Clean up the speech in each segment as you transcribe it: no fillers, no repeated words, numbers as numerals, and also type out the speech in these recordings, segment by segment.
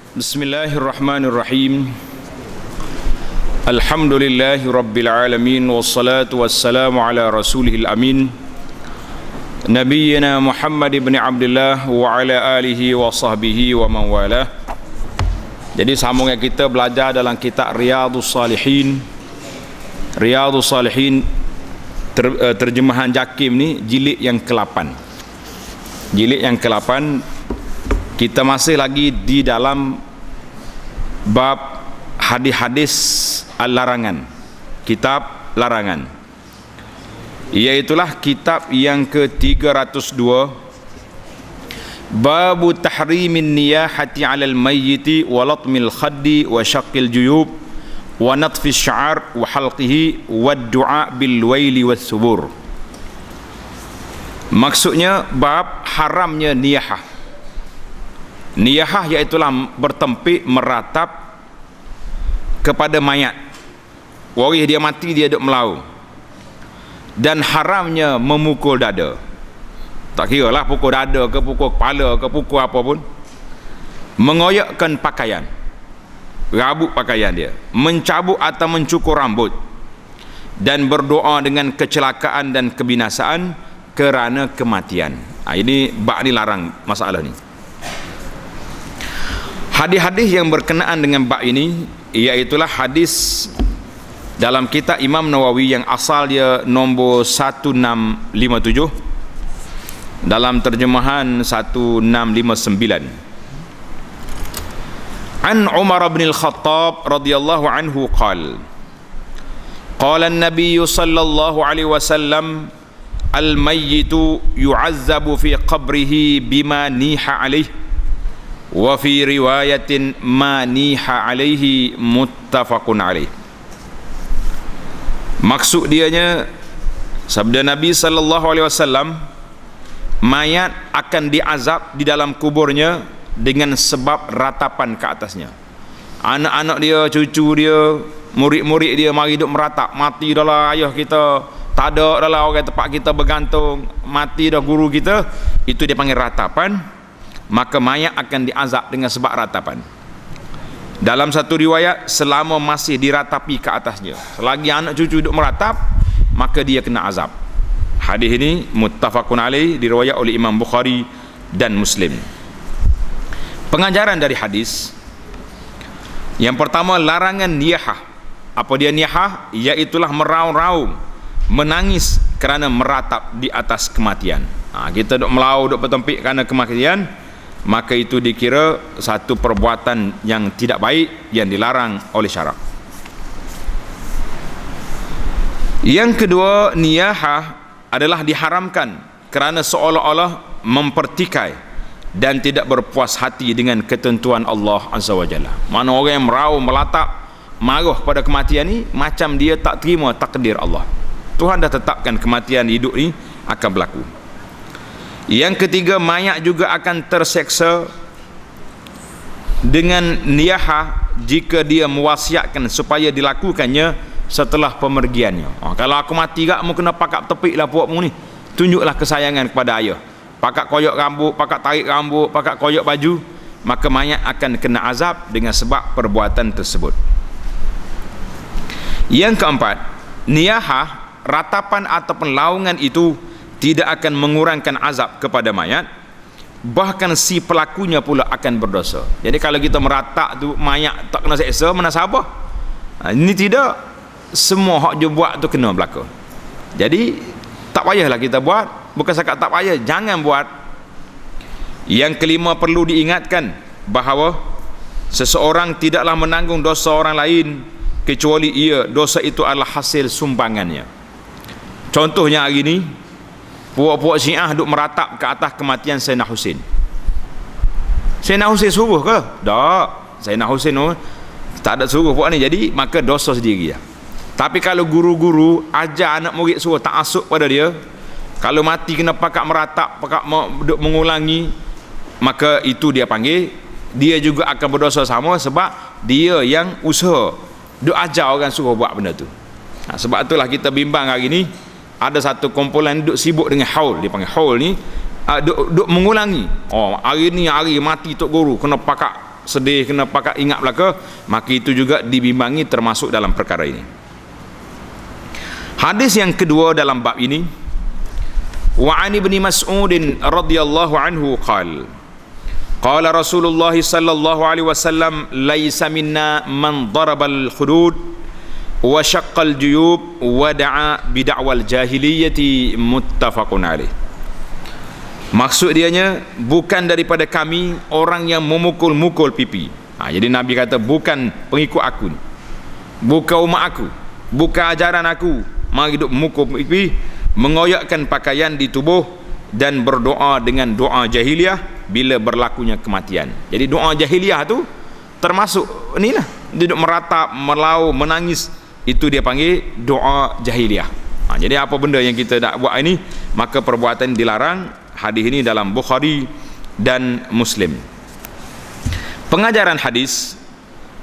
Bismillahirrahmanirrahim. Alhamdulillahi rabbil alamin, wassalatu wassalamu ala rasulihil amin, nabiyyina Muhammad ibn Abdullah wa ala alihi wa sahbihi wa man walah. Jadi sambungan kita belajar dalam kitab Riyadhus Salihin. Riyadhus Salihin terjemahan Jakim ni jilid yang ke-8. Jilid yang ke-8. Kita masih lagi di dalam bab hadis-hadis larangan, kitab larangan, iaitulah kitab yang ke-302, babu tahrimin niyahati alal mayyiti wa latmil khaddi wa syaqqil juyub wa natfis sya'ar wa halqihi wa du'a bil waili was subur. Maksudnya bab haramnya niyahah. Niyahah iaitulah bertempik, meratap kepada mayat. Waris dia mati, dia duduk melau. Dan haramnya memukul dada. Tak kira lah pukul dada ke pukul kepala ke pukul apa pun. Mengoyakkan pakaian, rabut pakaian dia, mencabut atau mencukur rambut, dan berdoa dengan kecelakaan dan kebinasaan kerana kematian. Ini bab ni larang masalah ni. Hadis-hadis yang berkenaan dengan bab ini iaitulah hadis dalam kitab Imam Nawawi yang asal dia nombor 1657, dalam terjemahan 1659. An Umar bin Al-Khattab radhiyallahu anhu qala an-nabiy sallallahu alaihi wasallam al-mayyitu yu'azzabu fi qabrihi bima niha alaihi wa fi riwayatin ma niha alaihi muttafaqun alaih. Maksud dianya, sabda Nabi sallallahu alaihi wasallam, mayat akan diazab di dalam kuburnya dengan sebab ratapan ke atasnya. Anak-anak dia, cucu dia, murid-murid dia mari duk meratap, mati dah lah ayah kita, tak ada dah lah orang tempat kita bergantung, mati dah guru kita. Itu dia panggil ratapan. Maka mayat akan diazab dengan sebab ratapan. Dalam satu riwayat, selama masih diratapi ke atasnya, selagi anak cucu duduk meratap, maka dia kena azab. Hadis ini muttafaqun alaih, diriwayat oleh Imam Bukhari dan Muslim. Pengajaran dari hadis yang pertama, larangan niyahah. Apa dia niyahah? Iaitulah meraung-raung, menangis kerana meratap di atas kematian. Kita duduk melau, duduk bertempik kerana kematian, maka itu dikira satu perbuatan yang tidak baik, yang dilarang oleh syarak. Yang kedua, niyahah adalah diharamkan kerana seolah-olah mempertikai dan tidak berpuas hati dengan ketentuan Allah Azza wa Jalla. Mana orang yang meraung, melatap, marah pada kematian ni, macam dia tak terima takdir Allah. Tuhan dah tetapkan kematian hidup ni akan berlaku. Yang ketiga, mayat juga akan terseksa dengan niyahah jika dia mewasiatkan supaya dilakukannya setelah pemergiannya. Kalau aku mati kak, mu kena pakak tepik lah puakmu ni, tunjuklah kesayangan kepada ayah, pakak koyok rambut, pakak tarik rambut, pakak koyok baju, maka mayat akan kena azab dengan sebab perbuatan tersebut. Yang keempat, niyahah, ratapan ataupun laungan itu tidak akan mengurangkan azab kepada mayat, bahkan si pelakunya pula akan berdosa. Jadi kalau kita meratak tu mayat tak kena seksa, mana sabar? Ini tidak, semua hak dia buat tu kena berlaku. Jadi tak payahlah kita buat, bukan sekat tak payah, jangan buat. Yang kelima, perlu diingatkan bahawa seseorang tidaklah menanggung dosa orang lain kecuali dosa itu adalah hasil sumbangannya. Contohnya hari ni puak-puak Syiah duk meratap ke atas kematian Sayyidina Husain. Sayyidina Husain suruh ke? Tak. Sayyidina Husain tak ada suruh puak ni, jadi maka dosa sendiri lah. Tapi kalau guru-guru ajar anak murid suruh ta'assub pada dia, kalau mati kena pakak meratap, pakak duk mengulangi, maka itu dia panggil, dia juga akan berdosa sama, sebab dia yang usaha duk ajar orang suruh buat benda tu. Sebab itulah kita bimbang hari ni ada satu kumpulan duk sibuk dengan haul, dia panggil haul ni, duk mengulangi. Hari ni hari mati tok guru kena pakak sedih, kena pakat ingat belaka, maka itu juga dibimbangi termasuk dalam perkara ini. Hadis yang kedua dalam bab ini, wa an ibni Mas'ud radhiyallahu anhu qala Rasulullah sallallahu alaihi wasallam laisa minna man darabal hudud wa syaqqal juyub wa da'a bid'awal jahiliyati muttafaqun alaih. Maksud dianya, bukan daripada kami orang yang memukul-mukul pipi. Jadi Nabi kata bukan pengikut aku, bukan umat aku, bukan ajaran aku mari duk mukul pipi, mengoyakkan pakaian di tubuh dan berdoa dengan doa jahiliyah bila berlakunya kematian. Jadi doa jahiliyah tu termasuk inilah, dia duk meratap, melau, menangis, itu dia panggil doa jahiliyah. Jadi apa benda yang kita nak buat ini, maka perbuatan dilarang. Hadis ini dalam Bukhari dan Muslim. Pengajaran hadis,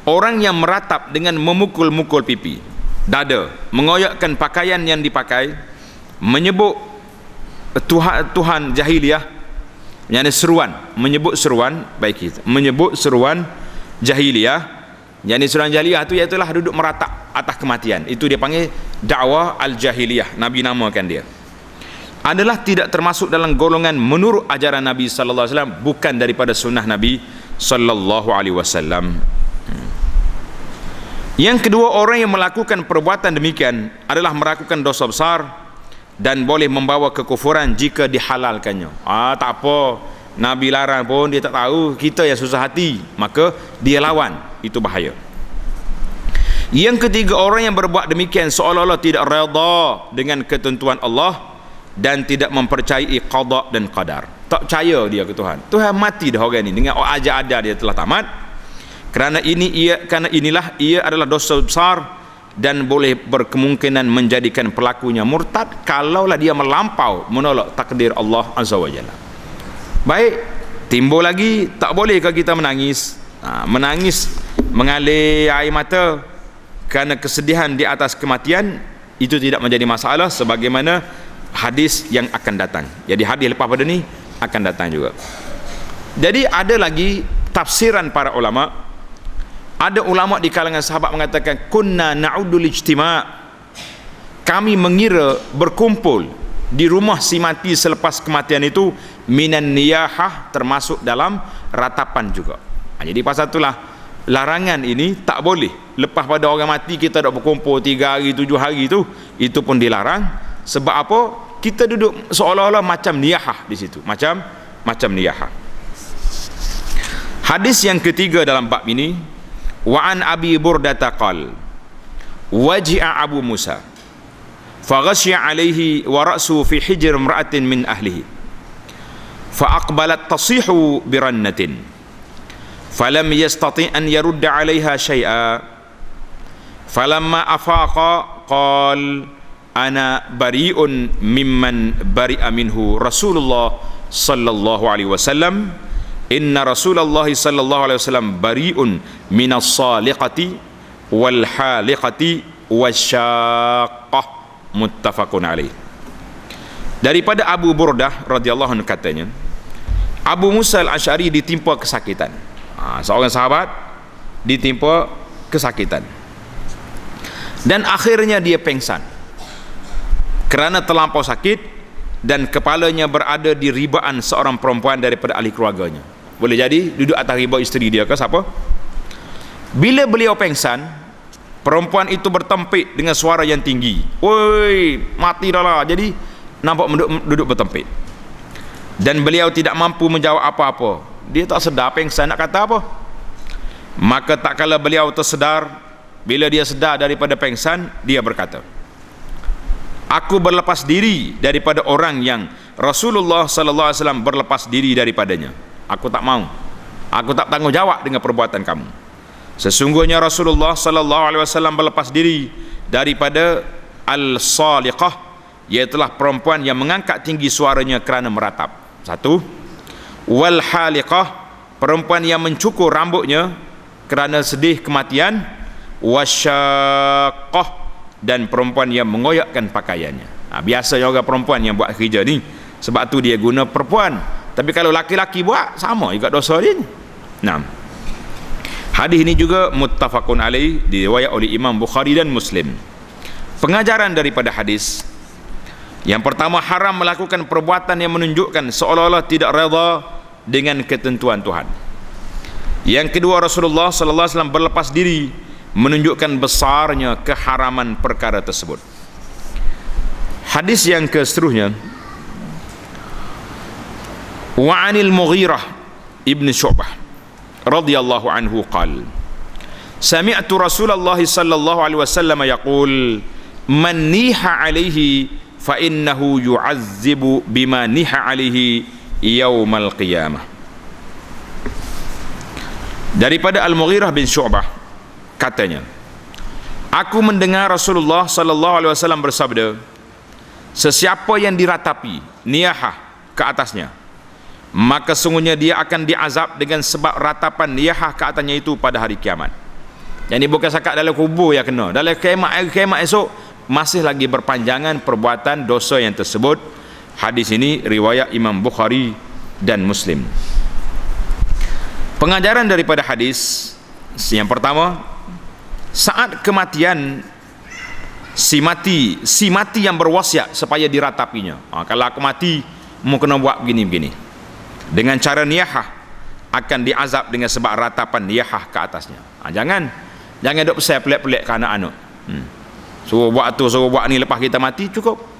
orang yang meratap dengan memukul-mukul pipi, dada, mengoyakkan pakaian yang dipakai, menyebut Tuhan jahiliyah, yang seruan, menyebut seruan, baik kita menyebut seruan jahiliyah, yang seruan jahiliyah itu iaitulah duduk meratap atas kematian, itu dia panggil dakwah al-jahiliyah, Nabi namakan dia, adalah tidak termasuk dalam golongan menurut ajaran Nabi sallallahu alaihi wasallam, bukan daripada sunnah Nabi sallallahu alaihi wasallam. Yang kedua, orang yang melakukan perbuatan demikian adalah melakukan dosa besar dan boleh membawa kekufuran jika dihalalkannya. Tak apa, Nabi larang pun dia tak tahu, kita yang susah hati, maka dia lawan, itu bahaya. Yang ketiga, orang yang berbuat demikian seolah-olah tidak redha dengan ketentuan Allah dan tidak mempercayai qada dan qadar. Tak percaya dia ke Tuhan. Tuhan mati dah orang ni dengan ajar-ajar dia telah tamat. Kerana inilah ia adalah dosa besar dan boleh berkemungkinan menjadikan pelakunya murtad kalaulah dia melampau menolak takdir Allah Azza wa Jalla. Baik, timbul lagi, tak bolehkah kita menangis? Menangis, mengalir air mata kerana kesedihan di atas kematian, itu tidak menjadi masalah sebagaimana hadis yang akan datang. Jadi hadis lepas pada ni akan datang juga. Jadi ada lagi tafsiran para ulama. Ada ulama di kalangan sahabat mengatakan kunna na'udul ijtima', kami mengira berkumpul di rumah si mati selepas kematian itu minan niyahah, termasuk dalam ratapan juga. Jadi pasal itulah larangan ini tak boleh lepas pada orang mati kita dah berkumpul 3 hari 7 hari itu pun dilarang. Sebab apa? Kita duduk seolah-olah macam niyahah di situ, macam niyahah. Hadis yang ketiga dalam bab ini, wa an Abi Burdah qal waji'a Abu Musa faghashiya alaihi wa ra'su fi hijr imra'atin min ahlihi fa aqbalat tasihu birannatin falam yastati' an yarudda 'alayha shay'a falamma afaqa qal ana bari'un mimman bari'a minhu Rasulullah sallallahu alaihi wasallam inna Rasulullah sallallahu alaihi wasallam bari'un minas saliqati wal haliqati wasyaqqah, muttafaqun alaih. Daripada Abu Burdah radhiyallahu anhu katanya, Abu Musa al-Asy'ari ditimpa kesakitan. Seorang sahabat ditimpa kesakitan dan akhirnya dia pengsan kerana terlampau sakit dan kepalanya berada di ribaan seorang perempuan daripada ahli keluarganya. Boleh jadi duduk atas riba isteri dia ke siapa. Bila beliau pengsan, perempuan itu bertempik dengan suara yang tinggi, "Woi, mati dah lah." Jadi nampak duduk bertempik dan beliau tidak mampu menjawab apa-apa. Dia tak sedar pengsan nak kata apa. Maka tak kala beliau tersedar, bila dia sedar daripada pengsan, dia berkata, "Aku berlepas diri daripada orang yang Rasulullah sallallahu alaihi wasallam berlepas diri daripadanya. Aku tak mau. Aku tak tanggungjawab dengan perbuatan kamu. Sesungguhnya Rasulullah sallallahu alaihi wasallam berlepas diri daripada al-saliqah, iaitulah perempuan yang mengangkat tinggi suaranya kerana meratap. Satu. Wal haliqah, perempuan yang mencukur rambutnya kerana sedih kematian. Wasyaqqah, dan perempuan yang mengoyakkan pakaiannya. Biasanya orang perempuan yang buat kerja ni, sebab tu dia guna perempuan. Tapi kalau laki-laki buat, sama juga dosa dia. Nah, Hadis ini juga muttafaqun alaih, diriwayat oleh Imam Bukhari dan Muslim. Pengajaran daripada hadis, yang pertama, haram melakukan perbuatan yang menunjukkan seolah-olah tidak redha dengan ketentuan Tuhan. Yang kedua, Rasulullah sallallahu alaihi wasallam berlepas diri, menunjukkan besarnya keharaman perkara tersebut. Hadis yang keseterusnya, wa 'anil Mughirah ibn Syu'bah radhiyallahu anhu qala sami'tu Rasulullah sallallahu alaihi wasallam yaqul man niha alaihi fa innahu yu'azzibu bima niha alaihi yaumal qiyamah. Daripada Al-Mughirah bin Syu'bah katanya, aku mendengar Rasulullah sallallahu alaihi wasallam bersabda, sesiapa yang diratapi niyahah ke atasnya, maka sungguhnya dia akan diazab dengan sebab ratapan niyahah ke atasnya itu pada hari kiamat. Yang ini bukan sakat dalam kubur yang kena, dalam kiamat esok masih lagi berpanjangan perbuatan dosa yang tersebut. Hadis ini riwayat Imam Bukhari dan Muslim. Pengajaran daripada hadis yang pertama, saat kematian si mati yang berwasiat supaya diratapinya. Kalau aku mati, mau kena buat begini-begini, dengan cara niyahah akan diazab dengan sebab ratapan niyahah ke atasnya. Jangan duk pesan pelik-pelik ke anak-anak. Suruh buat tu, suruh buat ni, lepas kita mati cukup.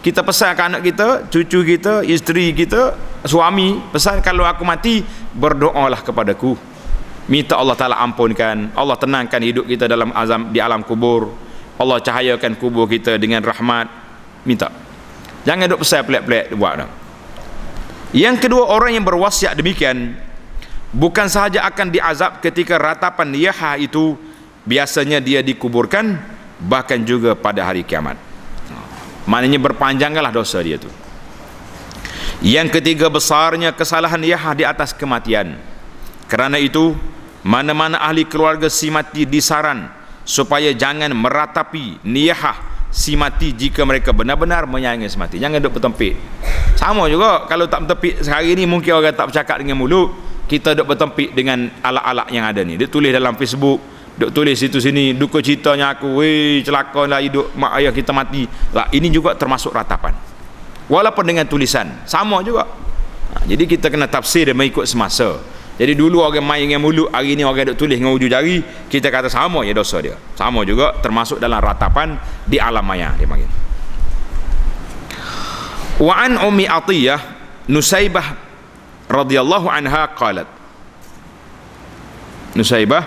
Kita pesan ke anak kita, cucu kita, isteri kita, suami, pesan kalau aku mati, berdoalah kepadaku, minta Allah Ta'ala ampunkan, Allah tenangkan hidup kita dalam di alam kubur, Allah cahayakan kubur kita dengan rahmat, minta. Jangan duk pesan pelik-pelik buat dah. Yang kedua, orang yang berwasiat demikian bukan sahaja akan diazab ketika ratapan niyahah itu biasanya dia dikuburkan, bahkan juga pada hari kiamat. Maknanya berpanjanglah dosa dia tu. Yang ketiga, besarnya kesalahan niyahah di atas kematian. Kerana itu, mana-mana ahli keluarga si mati disaran supaya jangan meratapi niyahah si mati jika mereka benar-benar menyayangi si mati. Jangan duk bertempik. Sama juga kalau tak bertempik sehari ni, mungkin orang tak bercakap dengan mulut, kita duk bertempik dengan alat-alat yang ada ni. Dia tulis dalam Facebook, duk tulis situ sini, duka citanya aku, celaka lah hidup mak ayah kita mati lah. Ini juga termasuk ratapan, walaupun dengan tulisan sama juga. Jadi kita kena tafsir dan mengikut semasa. Jadi dulu orang main dengan mulut, hari ni orang duk tulis dengan ujung jari, kita kata sama je dosa dia. Sama juga termasuk dalam ratapan di alam maya dia panggil. Wa an Ummi Atiyah Nusaibah radhiyallahu anha qalat, Nusaibah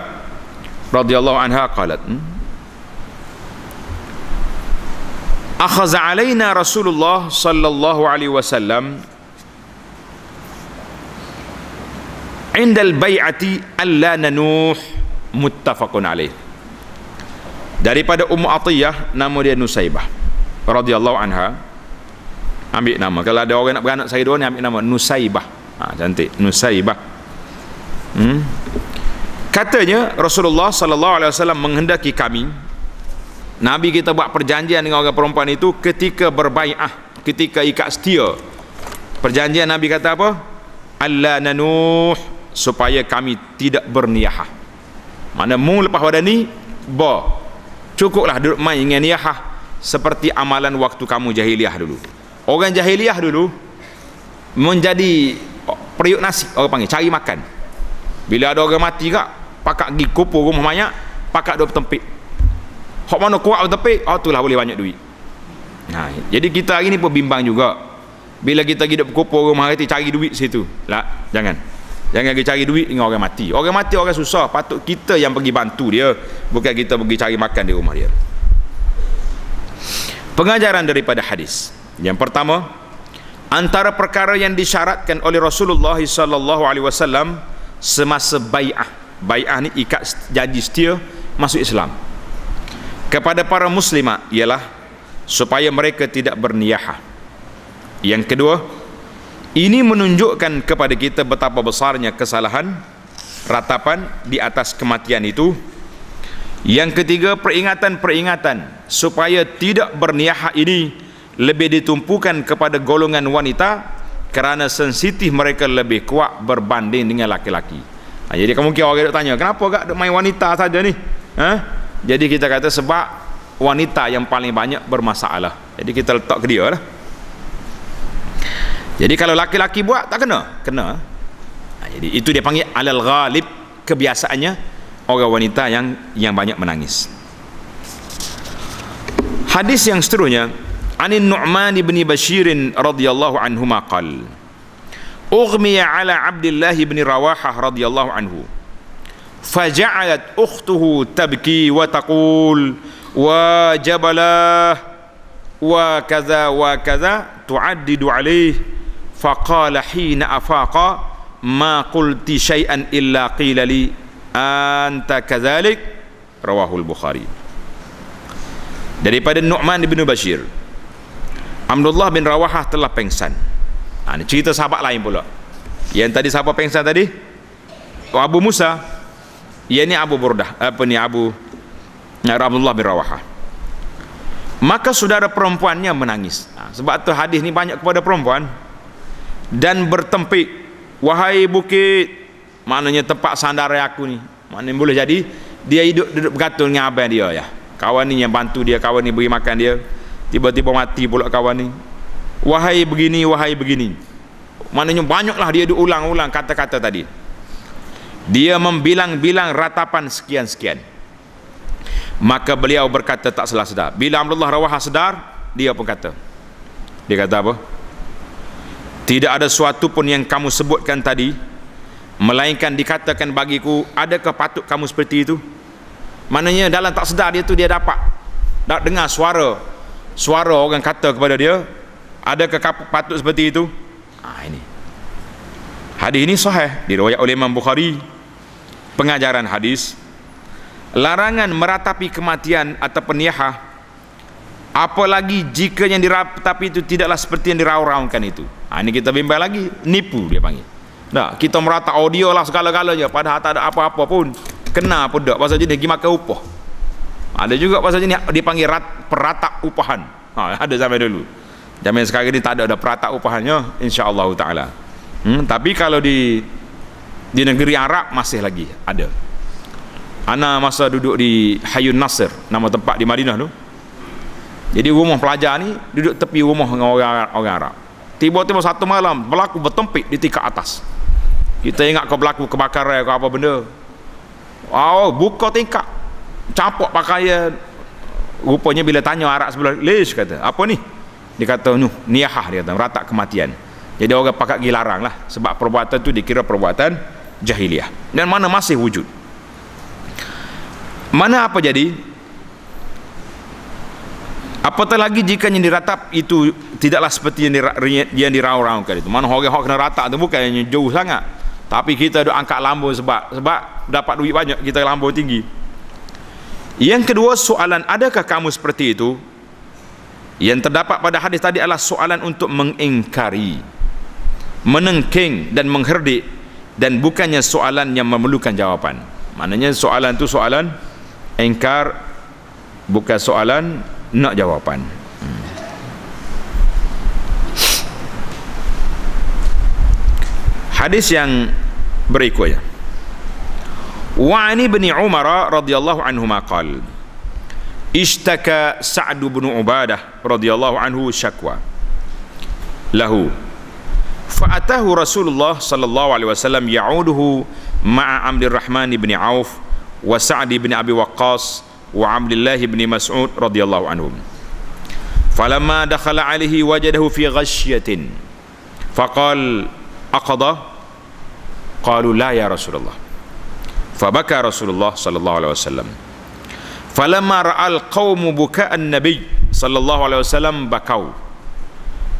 radhiyallahu anha qalat, akhadha alaina Rasulullah sallallahu alaihi wasallam indal bai'ati alla nanuh, muttafaqun alaih. Daripada Ummu Atiyah, nama dia Nusaibah radhiyallahu anha. Ambil nama, kalau ada orang nak beranak saya dua ni, ambil nama Nusaibah. Cantik, Nusaibah. Katanya Rasulullah sallallahu alaihi wasallam menghendaki kami, Nabi kita buat perjanjian dengan orang perempuan itu ketika berbai'ah, ketika ikat setia. Perjanjian Nabi kata apa? Alla nanuh, supaya kami tidak berniyahah. Mana mu lepas pada ni, cukuplah duduk main dengan niyahah seperti amalan waktu kamu jahiliyah dulu. Orang jahiliyah dulu menjadi periuk nasi, orang panggil cari makan. Bila ada orang mati kak, pakak pergi kupur rumah mayat, pakak duk bertempik. Hak mana kuat bertempik, itulah boleh banyak duit. Jadi kita hari ni pun bimbang juga. Bila kita pergi duk kupur rumah mati, cari duit situ lah. Jangan pergi cari duit dengan orang mati. Orang mati orang susah, patut kita yang pergi bantu dia, bukan kita pergi cari makan di rumah dia. Pengajaran daripada hadis yang pertama, antara perkara yang disyaratkan oleh Rasulullah sallallahu alaihi wasallam semasa bai'ah. Bai'ah ni ikat janji setia masuk Islam kepada para muslimat ialah supaya mereka tidak berniyahah. Yang kedua, ini menunjukkan kepada kita betapa besarnya kesalahan ratapan di atas kematian itu. Yang ketiga, peringatan-peringatan supaya tidak berniyahah ini lebih ditumpukan kepada golongan wanita kerana sensitif mereka lebih kuat berbanding dengan laki-laki. Jadi kemungkinan orang duk tanya, kenapa gak duk main wanita saja ni? Jadi kita kata sebab wanita yang paling banyak bermasalah. Jadi kita letak ke dia lah. Jadi kalau laki-laki buat tak kena. Jadi itu dia panggil alal ghalib, kebiasaannya orang wanita yang banyak menangis. Hadis yang seterusnya, Anin Nu'man bin Bashir radhiyallahu anhu maqal ughmiya ala Abdullah bin Rawahah radhiyallahu anhu faja'alat ukhtuhu tabki wa taqul wa jabalah wa kaza tu'addidu alayhi faqala hina afaqa ma qulti syai'an illa qila li anta kadzalik, rawahul Bukhari. Daripada Nu'man bin Bashir, Abdullah bin Rawahah telah pengsan. Ini cerita sahabat lain pula. Yang tadi siapa pengsan tadi? Abu Musa. Ia ni Abu Burdah, Abdullah bin Rawahah. Maka saudara perempuannya menangis. Sebab tu hadis ni banyak kepada perempuan. Dan bertempik, wahai bukit, maknanya tempat sandar aku ni. Maknanya boleh jadi dia duduk bergantung dengan abang dia ya. Kawan ni yang bantu dia, kawan ni beri makan dia, tiba-tiba mati pula kawan ni. Wahai begini, wahai begini. Maknanya banyaklah dia ulang-ulang kata-kata tadi. Dia membilang-bilang ratapan sekian-sekian. Maka beliau berkata tak salah sedar. Bila Abdullah Rawahah sedar, dia pun kata. Dia kata apa? Tidak ada sesuatu pun yang kamu sebutkan tadi, melainkan dikatakan bagiku, adakah patut kamu seperti itu? Maknanya dalam tak sedar dia tu dia dapat dengar suara orang kata kepada dia, adakah kamu patut seperti itu? Ini hadis ini sahih, diriwayat oleh Imam Bukhari. Pengajaran hadis, larangan meratapi kematian ataupun niyahah, apalagi jika yang diratapi itu tidaklah seperti yang diraung-raungkan itu. Ini kita bimbang lagi, nipu dia panggil. Nah, kita merata audio lah segala-galanya padahal tak ada apa-apa pun. Kena pun tak, pasal jenis pergi makan upah. Ada juga pasal jenis dipanggil peratap upahan. Ada zaman dulu. Zaman sekarang ni tak ada peratap upahannya, insya-Allah taala. Tapi kalau di negeri Arab masih lagi ada. Ana masa duduk di Hayun Nasir, nama tempat di Madinah tu. Jadi rumah pelajar ni duduk tepi rumah dengan orang Arab. Tiba-tiba satu malam berlaku bertempik di tingkat atas. Kita ingat kau berlaku kebakaran ke apa benda. Buka tingkap, campur pakaian. Rupanya bila tanya Arab sebelah, "Lish," kata, "apa ni?" Dia kata, niyahah," dia kata, meratak kematian. Jadi orang pakat gilarang lah, sebab perbuatan tu dikira perbuatan jahiliah. Dan mana masih wujud. Mana apa jadi? Apatah lagi jika yang diratap itu tidaklah seperti yang diraung-raungkan itu. Mana orang kena ratap tu bukan yang jauh sangat, tapi kita duk angkat lambung sebab dapat duit banyak, kita lambung tinggi. Yang kedua, soalan adakah kamu seperti itu, yang terdapat pada hadis tadi adalah soalan untuk mengingkari, menengking dan mengherdik, dan bukannya soalan yang memerlukan jawapan. Maknanya soalan tu soalan ingkar, bukan soalan nak jawapan. Hadis yang berikutnya, wa ani bin Umar radhiyallahu anhuma qala ishtaka Sa'd bin Ubadah radhiyallahu anhu syakwa lahu fa'atahu Rasulullah sallallahu alaihi wasallam ya'uduhu ma'a Abdurrahman bin Auf wa Sa'd bin Abi Waqqas wa Abdullah bin Mas'ud radhiyallahu anhum. Falamma dakhala alaihi wajadahu fi ghashyatin faqal aqada, qalu la ya Rasulullah. Fabaka Rasulullah sallallahu alaihi wasallam. Falamma ra'al qaumu buka'an nabiy sallallahu alaihi wasallam bakau.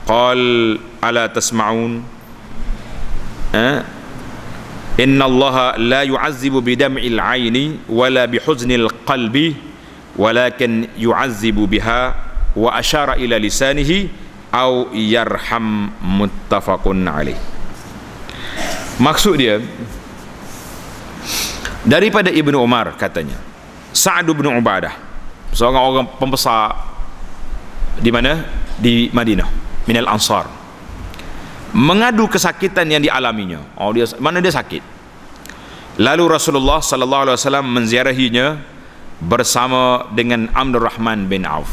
Qal ala tasma'un inna allaha la yu'azzibu bidam'il 'aini wala bihuznil qalbi walakin yu'azzibu biha, wa asyara ila lisanihi au yarham, muttafaqun alaih. Maksud dia daripada Ibnu Umar, katanya Sa'd bin Ubadah, seorang orang pembesar di mana? Di Madinah, minal Ansar, mengadu kesakitan yang dialaminya. Mana dia sakit. Lalu Rasulullah sallallahu alaihi wasallam menziarahinya bersama dengan Abdurrahman bin Auf,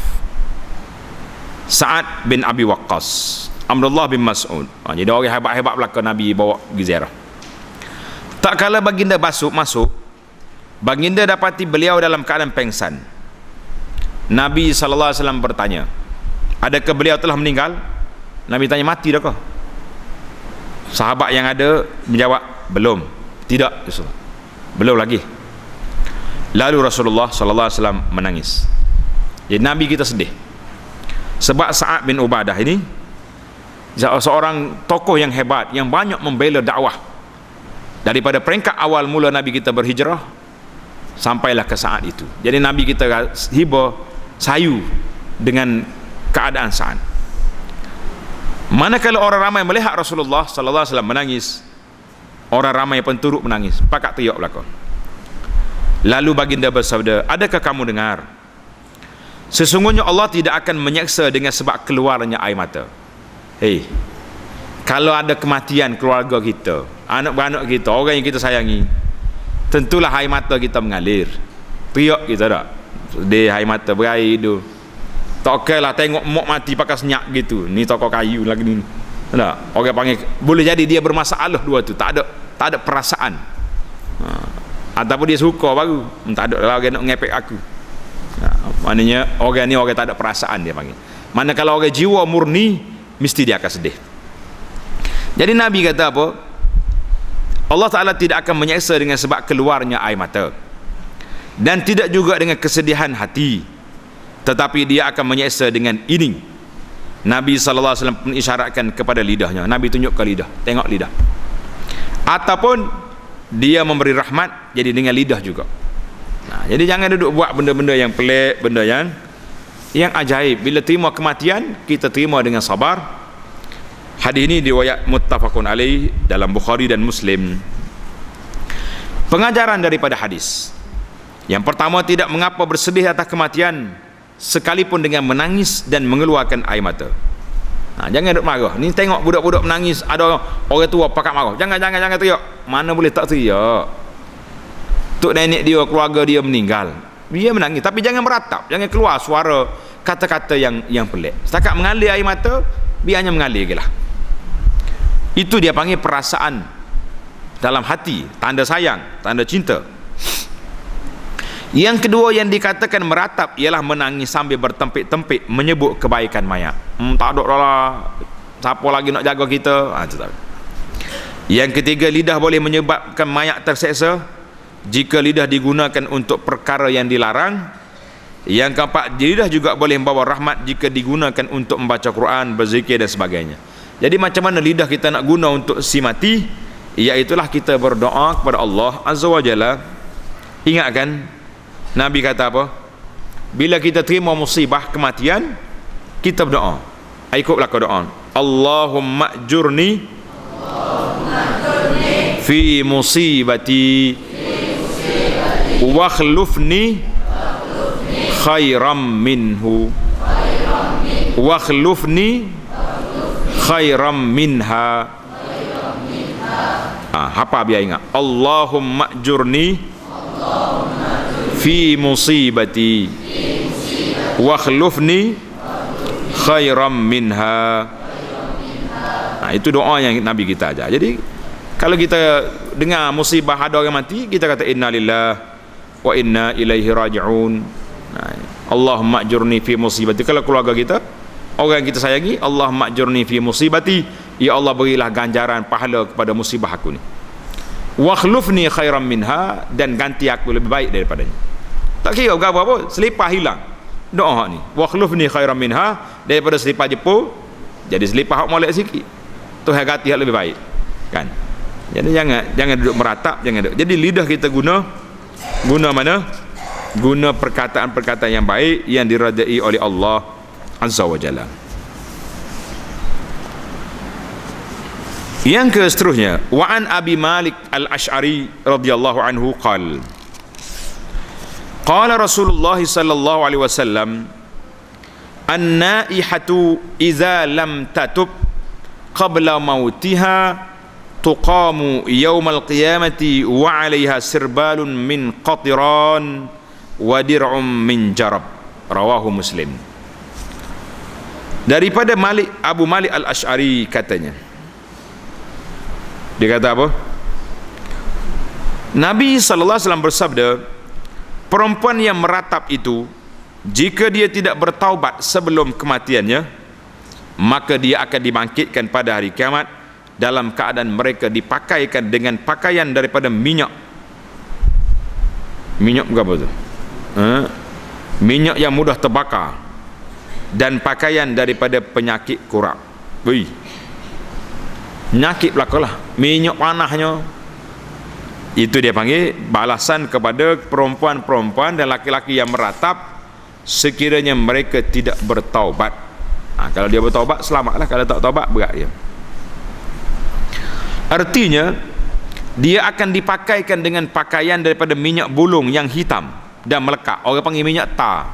Sa'ad bin Abi Waqqas, Abdullah bin Mas'ud. Jadi orang hebat-hebat belakang Nabi bawa pergi ziarah. Tak kala baginda masuk, baginda dapati beliau dalam keadaan pengsan. Nabi sallallahu alaihi wasallam bertanya, adakah beliau telah meninggal? Nabi tanya, mati dah kah? Sahabat yang ada menjawab, belum. Tidak, belum lagi. Lalu Rasulullah sallallahu alaihi wasallam menangis. Jadi Nabi kita sedih. Sebab Sa'ad bin Ubadah ini seorang tokoh yang hebat, yang banyak membela dakwah. Daripada peringkat awal mula Nabi kita berhijrah sampailah ke saat itu. Jadi Nabi kita hiba sayu dengan keadaan Sa'ad. Manakala orang ramai melihat Rasulullah sallallahu alaihi wasallam menangis, orang ramai pun turut menangis, pakat teriak belakang. Lalu baginda bersabda, adakah kamu dengar, sesungguhnya Allah tidak akan menyeksa dengan sebab keluarnya air mata. Hei, kalau ada kematian keluarga kita, anak-anak kita, orang yang kita sayangi, tentulah air mata kita mengalir. Teriak kita tak? Sedih, air mata berair tu. Tak okey lah tengok mak mati pakai senyap gitu. Ni tokoh kayu lagi ni. Tak? Orang panggil, boleh jadi dia bermasalah dua tu. Tak ada perasaan. Ataupun dia suka baru. Tak ada lah orang nak ngepek aku. Maknanya orang ni orang tak ada perasaan, dia panggil. Mana kalau orang jiwa murni, mesti dia akan sedih. Jadi Nabi kata apa? Allah Ta'ala tidak akan menyeksa dengan sebab keluarnya air mata, dan tidak juga dengan kesedihan hati, tetapi dia akan menyeksa dengan ini. Nabi SAW pun isyaratkan kepada lidahnya. Nabi tunjuk ke lidah, tengok lidah. Ataupun dia memberi rahmat, jadi dengan lidah juga. Jadi jangan duduk buat benda-benda yang pelik, benda yang ajaib. Bila terima kematian, kita terima dengan sabar. Hadis ini riwayat muttafaqun alaih dalam Bukhari dan Muslim. Pengajaran daripada hadis. Yang pertama, tidak mengapa bersedih atas kematian sekalipun dengan menangis dan mengeluarkan air mata. Jangan duduk marah. Ni tengok budak-budak menangis, ada orang tua pakat marah. Jangan teriak. Mana boleh tak teriak? Tok nenek dia, keluarga dia meninggal, dia menangis, tapi jangan meratap, jangan keluar suara kata-kata yang pelik. Setakat mengalir air mata, biarnya mengalir je lah. Itu dia panggil perasaan dalam hati, tanda sayang, tanda cinta. Yang kedua yang dikatakan meratap ialah menangis sambil bertempik-tempik menyebut kebaikan mayat. Tak ada lah, siapa lagi nak jaga kita? Yang ketiga, lidah boleh menyebabkan mayat terseksa jika lidah digunakan untuk perkara yang dilarang. Yang keempat, lidah juga boleh membawa rahmat jika digunakan untuk membaca Quran, berzikir dan sebagainya. Jadi macam mana lidah kita nak guna untuk si mati? Iaitulah kita berdoa kepada Allah Azza wa Jalla. Ingatkan Nabi kata apa? Bila kita terima musibah kematian, kita berdoa. Ikutlah ke doa. Allahumma ajurni fi musibati wa khlufni khairam minhu wa khlufni khairam minha. Apa biar ingat? Allahumma ajurni fi musibati wa khlufni khairam minha. Itu doa yang Nabi kita ajar. Jadi kalau kita dengar musibah ada orang mati, kita kata innalillah wa inna ilaihi raji'un. Allahumma ajurni fi musibati. Kalau keluarga kita, orang yang kita sayangi, Allahumma ajurni fi musibati, ya Allah berilah ganjaran pahala kepada musibah aku ni. Wa khlufni khairam minha, dan ganti aku lebih baik daripadanya. Tak kira apa-apa, selipar hilang. Doa ni, wa khlufni khairam minha, daripada selipar jepur jadi selipar hak molek sikit. Tuhan ganti hak lebih baik. Kan? Jadi jangan duduk meratap, jangan duduk. Jadi lidah kita guna mana? Guna perkataan-perkataan yang baik yang diradai oleh Allah Azza wa Jalla. Yang ke seterusnya, wa an Abi Malik Al-Asy'ari radhiyallahu anhu qala Rasulullah sallallahu alaihi wasallam, an-naihatu idza lam tatub qabla mautiha tuqamu yaumal qiyamati wa 'alaiha sirbalun min qatiran wa dir'um min jarab. Rawahu Muslim. Daripada Abu Malik Al-Asy'ari katanya, dia kata apa? Nabi sallallahu alaihi wasallam bersabda, perempuan yang meratap itu, jika dia tidak bertaubat sebelum kematiannya, maka dia akan dibangkitkan pada hari kiamat dalam keadaan mereka dipakaikan dengan pakaian daripada minyak. Minyak apa tu? Minyak yang mudah terbakar, dan pakaian daripada penyakit kurap. Wih, penyakit belakalah, minyak panahnya. Itu dia panggil balasan kepada perempuan-perempuan dan laki-laki yang meratap sekiranya mereka tidak bertaubat. Kalau dia bertaubat, selamatlah. Kalau tak taubat, berat dia. Artinya, dia akan dipakaikan dengan pakaian daripada minyak bulung yang hitam dan melekat. Orang panggil minyak tar.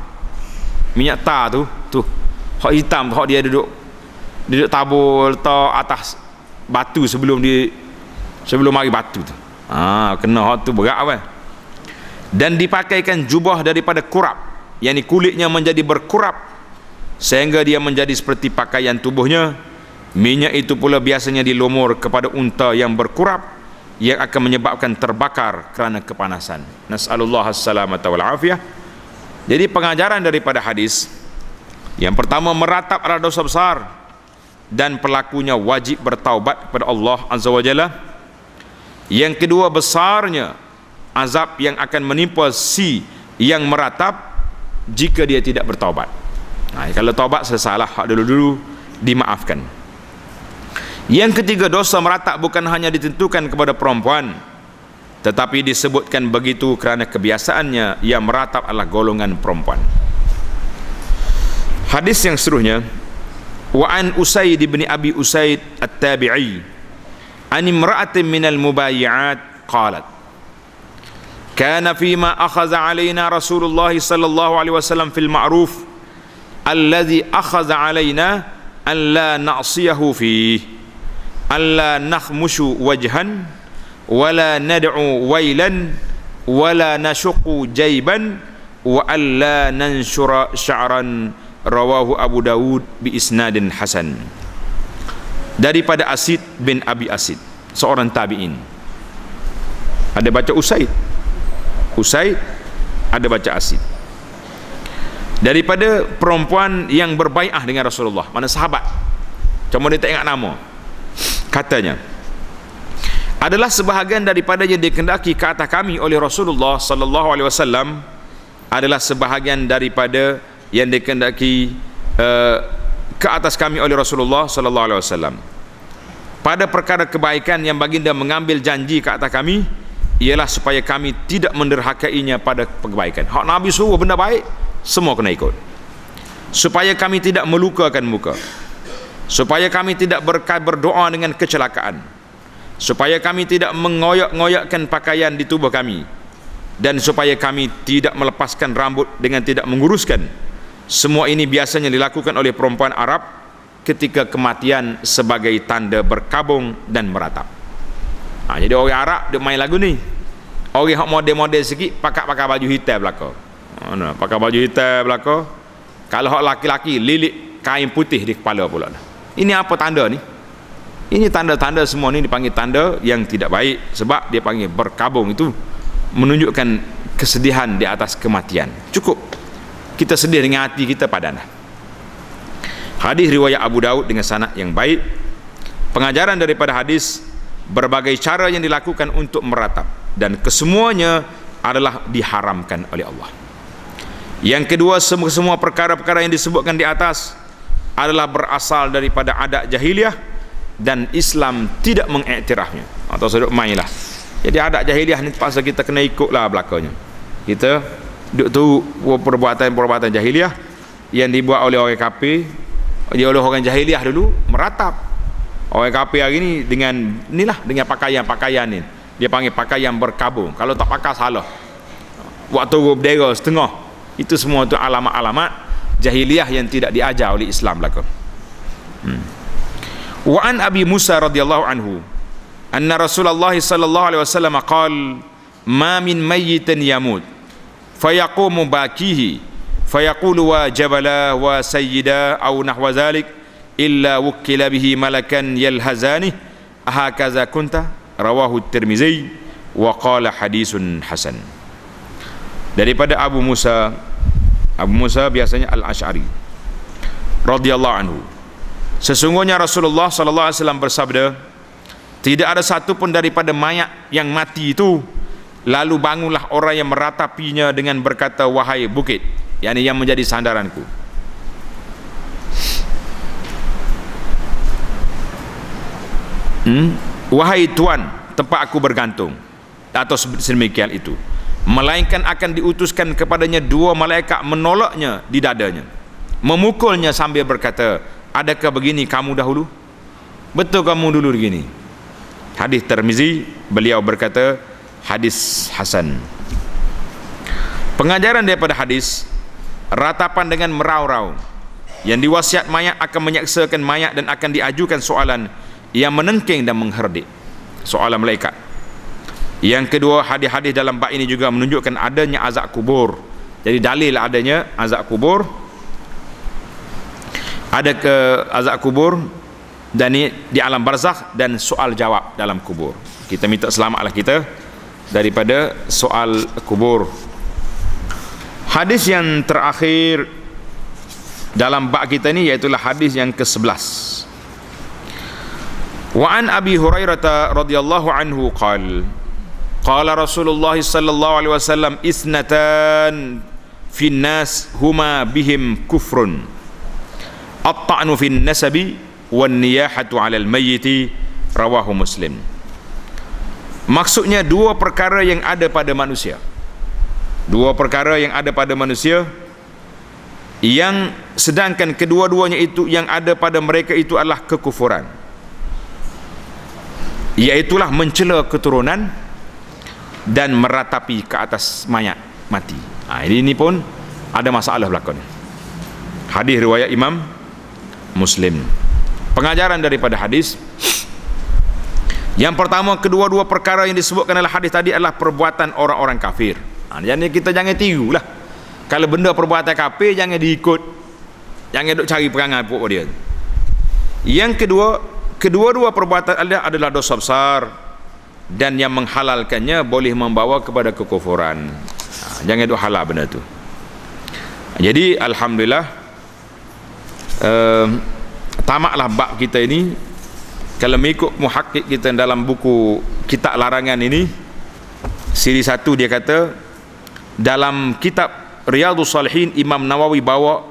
Minyak tar tu hak hitam, hak dia duduk tabur letak atas batu sebelum mari batu tu. Kena hak tu berat apa? Dan dipakaikan jubah daripada kurap, yakni kulitnya menjadi berkurap sehingga dia menjadi seperti pakaian tubuhnya. Minyak itu pula biasanya dilumur kepada unta yang berkurap, yang akan menyebabkan terbakar kerana kepanasan. Nas'alullah as-salamata wal afiyah. Jadi pengajaran daripada hadis, yang pertama, meratap adalah dosa besar dan pelakunya wajib bertaubat kepada Allah Azza wa Jalla. Yang kedua, besarnya azab yang akan menimpa si yang meratap jika dia tidak bertaubat. Kalau taubat sesalah, hak dulu-dulu dimaafkan. Yang ketiga, dosa meratap bukan hanya ditentukan kepada perempuan, tetapi disebutkan begitu kerana kebiasaannya yang meratap adalah golongan perempuan. Hadis yang seterusnya, wa an Usaid bin Abi Usaid at-Tabi'i an imra'atin minal mubayyi'at qalat kana fima akhadha 'alaina Rasulullah sallallahu alaihi wasallam fil ma'ruf alladhi akhadha 'alaina an la na'siyahu fihi alla nakhmushu wajhan wala nad'u wailan wala nashuqu jayban wa alla nanshura sya'ran. Rawahu Abu Dawud bi isnadin hasan. Daripada Asid bin Abi Asid, seorang tabi'in. Ada baca Usaid, ada baca Asid. Daripada perempuan yang berbai'ah dengan Rasulullah, mana sahabat, cuma dia tak ingat nama. Katanya, adalah sebahagian daripada yang dikehendaki ke atas kami oleh Rasulullah sallallahu alaihi wasallam, adalah sebahagian daripada yang dikehendaki ke atas kami oleh Rasulullah sallallahu alaihi wasallam pada perkara kebaikan yang baginda mengambil janji ke atas kami, ialah supaya kami tidak menderhakainya pada kebaikan. Hak Nabi suruh benda baik, semua kena ikut. Supaya kami tidak melukakan muka, supaya kami tidak berdoa dengan kecelakaan, supaya kami tidak mengoyak-ngoyakkan pakaian di tubuh kami, dan supaya kami tidak melepaskan rambut dengan tidak menguruskan. Semua ini biasanya dilakukan oleh perempuan Arab ketika kematian sebagai tanda berkabung dan meratap. Jadi orang Arab dia main lagu ni. Orang hak model-model sikit pakai baju hitam belaka. Pakai baju hitam belaka. Kalau hak laki-laki lilit kain putih di kepala pula. Ini apa tanda ni? Ini tanda-tanda semua ni dipanggil tanda yang tidak baik, sebab dia panggil berkabung itu menunjukkan kesedihan di atas kematian. Cukup kita sedih dengan hati kita padanlah. Hadis riwayat Abu Daud dengan sanad yang baik. Pengajaran daripada hadis, berbagai cara yang dilakukan untuk meratap, dan kesemuanya adalah diharamkan oleh Allah. Yang kedua, semua perkara-perkara yang disebutkan di atas adalah berasal daripada adat jahiliyah dan Islam tidak mengiktirafnya. Atau seduk mainlah. Jadi adat jahiliyah ni terpaksa kita kena ikutlah belakangnya. Kita duk tu perbuatan jahiliyah yang dibuat oleh orang kafir. Dia oleh orang jahiliyah dulu meratap. Orang kafir hari ni dengan pakaian ni. Dia panggil pakaian berkabung. Kalau tak pakai salah. Waktu berdera setengah. Itu semua tu alamat-alamat jahiliyah yang tidak diajar oleh Islam belaka. Wa an Abi Musa radhiyallahu anhu anna Rasulullah sallallahu alaihi wasallam qala ma min mayyitin yamut fayaqumu bakihi fayaqulu wa jabala wa sayyida aw nahwa dhalik illa wukkila bihi malakan yalhazani hakaza kunta, rawahu Tirmizi wa qala hadisun hasan. Daripada Abu Musa biasanya Al-Asy'ari radhiyallahu anhu, sesungguhnya Rasulullah sallallahu alaihi wasallam bersabda, tidak ada satu pun daripada mayat yang mati itu lalu bangunlah orang yang meratapinya dengan berkata, wahai bukit, yakni yang menjadi sandaranku, wahai tuan, tempat aku bergantung, atau sedemikian itu, melainkan akan diutuskan kepadanya dua malaikat menolaknya di dadanya, memukulnya sambil berkata, adakah begini kamu dahulu? Betul kamu dulu begini? Hadis Tirmizi, beliau berkata hadis hasan. Pengajaran daripada hadis, ratapan dengan merau-rau, yang diwasiat mayat akan menyaksakan mayat dan akan diajukan soalan yang menengking dan mengherdik, soalan malaikat. Yang kedua, hadis-hadis dalam bab ini juga menunjukkan adanya azab kubur. Jadi dalil adanya azab kubur, ada ke azab kubur dan di alam barzakh, dan soal jawab dalam kubur. Kita minta selamatlah kita daripada soal kubur. Hadis yang terakhir dalam bab kita ni iaitu hadis yang ke-11. Wa an Abi Hurairah radhiyallahu anhu qala Rasulullah sallallahu alaihi wasallam isnatan fin nas huma bihim kufrun at-ta'nu fin nasabi wan niyahatu 'alal mayyiti, rawahu Muslim. Maksudnya dua perkara yang ada pada manusia, dua perkara yang ada pada manusia, yang sedangkan kedua-duanya itu yang ada pada mereka itu adalah kekufuran, iaitulah mencela keturunan dan meratapi ke atas mayat mati. Ini pun ada masalah berlaku. Hadis riwayat Imam Muslim. Pengajaran daripada hadis, yang pertama, kedua-dua perkara yang disebutkan dalam hadis tadi adalah perbuatan orang-orang kafir. Jadi kita jangan tirulah. Kalau benda perbuatan kafir, jangan diikut, jangan duk cari perangai pokok dia. Yang kedua, kedua-dua perbuatan adalah dosa besar, dan yang menghalalkannya boleh membawa kepada kekufuran. Jangan duk halal benda tu. Jadi alhamdulillah, tamatlah bab kita ini. Kalau mengikut muhakkik kita dalam buku kitab larangan ini, siri 1, dia kata dalam kitab Riyadhus Salihin, Imam Nawawi bawa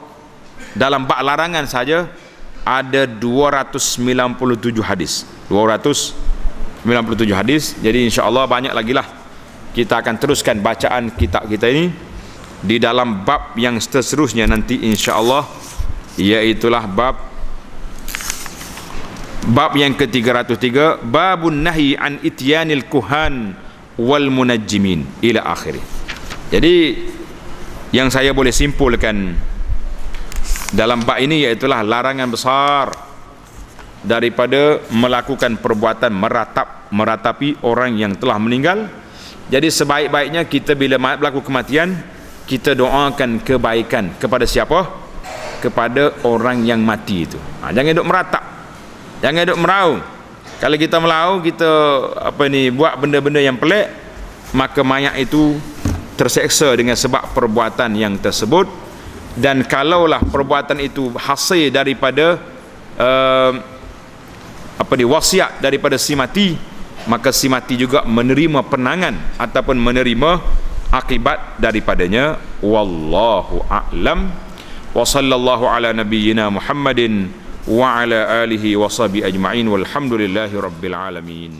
dalam bab larangan saja ada 297 hadis. 297 hadis. Jadi insya-Allah banyak lagi lah. Kita akan teruskan bacaan kitab kita ini di dalam bab yang seterusnya nanti insya-Allah, iaitulah bab yang ke-303, babun nahi an ityanil kuhan wal munajjimin ila akhirih. Jadi yang saya boleh simpulkan dalam bab ini iaitulah larangan besar daripada melakukan perbuatan meratapi orang yang telah meninggal. Jadi sebaik-baiknya kita bila berlaku kematian, kita doakan kebaikan kepada siapa? Kepada orang yang mati itu. Jangan duk meratap, jangan duk merau. Kalau kita merau, kita buat benda-benda yang pelik, maka mayat itu terseksa dengan sebab perbuatan yang tersebut. Dan kalaulah perbuatan itu hasil daripada wasiat daripada si mati, maka si mati juga menerima penangan ataupun menerima akibat daripadanya. Wallahu a'lam. Wa sallallahu ala nabiyyina Muhammadin wa ala alihi wa sahbihi ajma'in walhamdulillahi rabbil alamin.